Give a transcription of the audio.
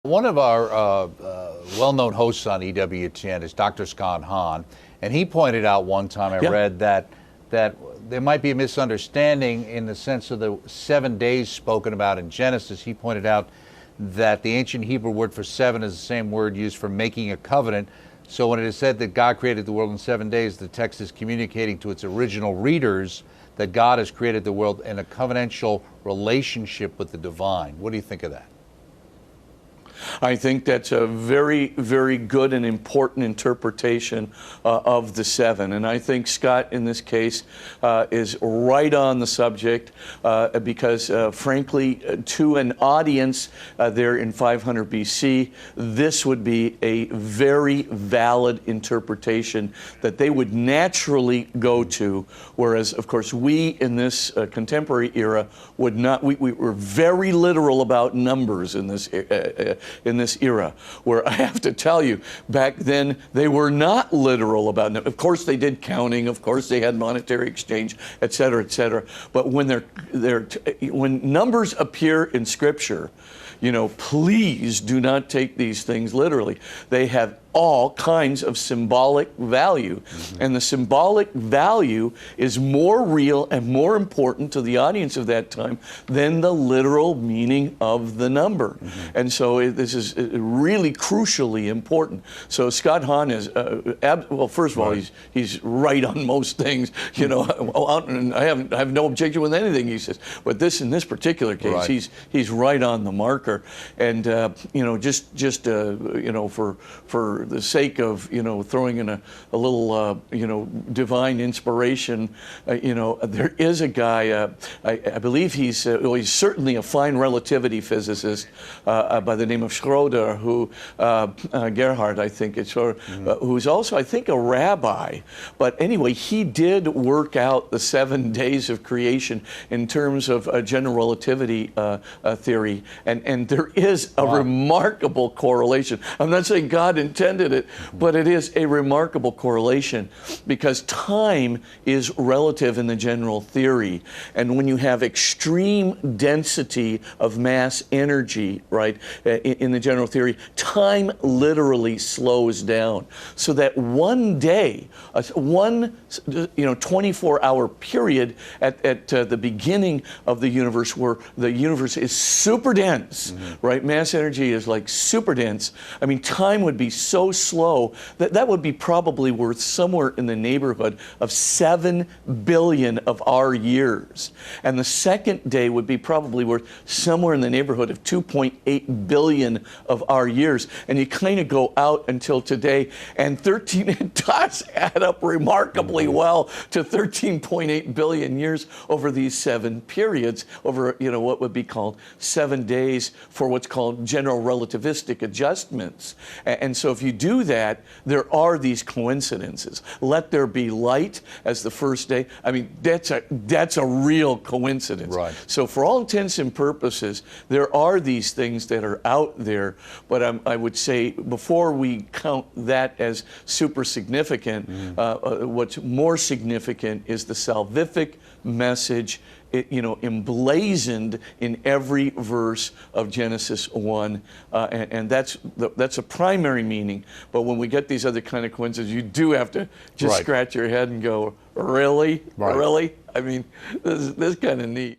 One of our well-known hosts on EWTN is Dr. Scott Hahn, and he pointed out one time I read that there might be a misunderstanding in the sense of the 7 days spoken about in Genesis. He pointed out that the ancient Hebrew word for seven is the same word used for making a covenant. So when it is said that God created the world in 7 days, the text is communicating to its original readers that God has created the world in a covenantal relationship with the divine. What do you think of that? I think that's a very, very good and important interpretation of the seven. And I think Scott, in this case, is right on the subject because, frankly, to an audience there in 500 BC, this would be a very valid interpretation that they would naturally go to, whereas, of course, we in this contemporary era would not. We were very literal about numbers in this era, where I have to tell you, back then they were not literal about it. Of course they did counting, of course they had monetary exchange, et cetera, but when numbers appear in Scripture, you know, please do not take these things literally. They have all kinds of symbolic value. And the symbolic value is more real and more important to the audience of that time than the literal meaning of the number. And so this is really crucially important. So Scott Hahn is, well, first of all, he's right on most things. You know, I have no objection with anything he says. But in this particular case, he's right on the marker. And you know, just you know, for the sake of, you know, throwing in a little you know, divine inspiration, you know, there is a guy, I believe he's certainly a fine relativity physicist by the name of Schroeder, who Gerhard, I think it's, who's also, I think, a rabbi. But anyway, he did work out the 7 days of creation in terms of general relativity theory, and there is a remarkable correlation. I'm not saying God intended it, but it is a remarkable correlation because time is relative in the general theory. And when you have extreme density of mass energy, right, in the general theory, time literally slows down. So that one day, one 24-hour period at the beginning of the universe, where the universe is super dense, right? Mass energy is like super dense. I mean, time would be so slow that would be probably worth somewhere in the neighborhood of 7 billion of our years. And the second day would be probably worth somewhere in the neighborhood of 2.8 billion of our years. And you kind of go out until today, and it does add up remarkably well to 13.8 billion years over these 7 periods, over, you know, what would be called 7 days for what's called general relativistic adjustments. And so if you do that, there are these coincidences. Let there be light as the first day. I mean, that's a real coincidence. Right. So for all intents and purposes, there are these things that are out there, but I would say before we count that as super significant, what's more significant is the salvific message, you know, emblazoned in every verse of Genesis 1, and that's a primary meaning. But when we get these other kind of coincidences, you do have to just scratch your head and go, really? Really? I mean, this is kind of neat.